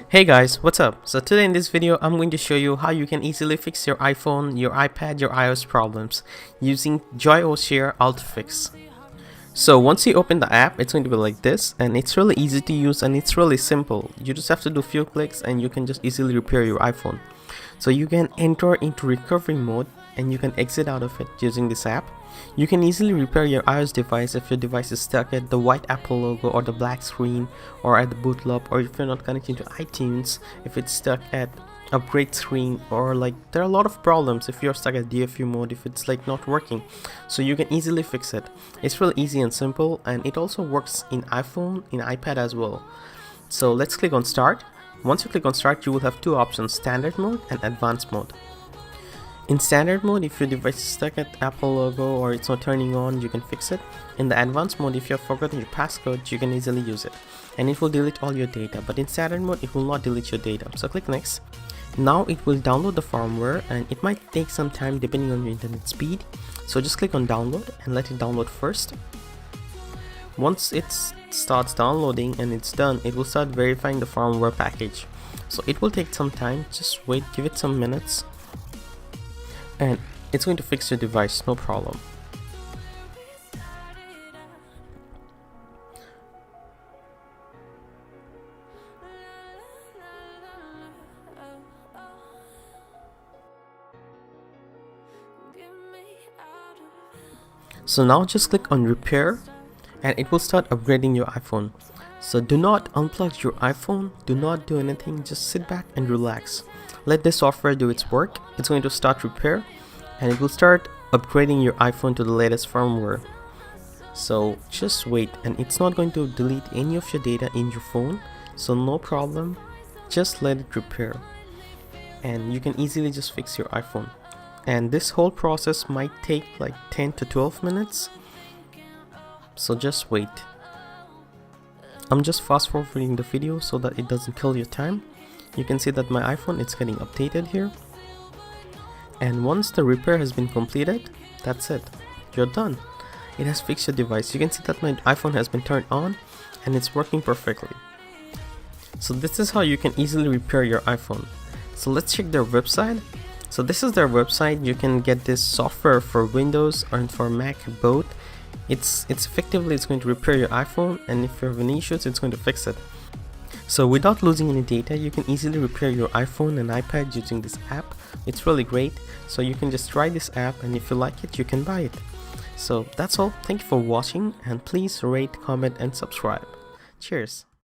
Hey guys, what's up? So today in this video I'm going to show you how you can easily fix your iPhone, your iPad, your iOS problems using Joyoshare UltFix. So once you open the app, it's going to be like this, and it's really easy to use and it's really simple. You just have to do a few clicks and you can just easily repair your iPhone. So you can enter into recovery mode and you can exit out of it using this app. You can easily repair your iOS device if your device is stuck at the white Apple logo or the black screen or at the boot loop, or if you're not connecting to iTunes, if it's stuck at upgrade screen, or like there are a lot of problems if you're stuck at DFU mode, if it's like not working. So you can easily fix it. It's really easy and simple, and it also works in iPhone, in iPad as well. So let's click on start. Once you click on start, you will have two options: standard mode and advanced mode. In standard mode, if your device is stuck at Apple logo or it's not turning on, you can fix it. In the advanced mode, if you have forgotten your passcode, you can easily use it and it will delete all your data. But in standard mode, it will not delete your data. So click next. Now it will download the firmware and it might take some time depending on your internet speed. So just click on download and let it download first. Once it starts downloading and it's done, it will start verifying the firmware package. So it will take some time. Just wait, give it some minutes, and it's going to fix your device, no problem. So now just click on repair and it will start upgrading your iPhone. So do not unplug your iPhone, do not do anything, just sit back and relax. Let the software do its work. It's going to start repair and it will start upgrading your iPhone to the latest firmware. So just wait, and it's not going to delete any of your data in your phone, so no problem, just let it repair and you can easily just fix your iPhone. And this whole process might take like 10 to 12 minutes, so just wait. I'm just fast forwarding the video so that it doesn't kill your time. You can see that my iPhone is getting updated here, and once the repair has been completed, that's it, you're done. It has fixed your device. You can see that my iPhone has been turned on and it's working perfectly. So this is how you can easily repair your iPhone. So let's check their website. So this is their website. You can get this software for Windows and for Mac both. It's going to repair your iPhone, and if you have any issues, it's going to fix it. So without losing any data, you can easily repair your iPhone and iPad using this app. It's really great. So you can just try this app, and if you like it, you can buy it. So that's all. Thank you for watching, and please rate, comment and subscribe. Cheers.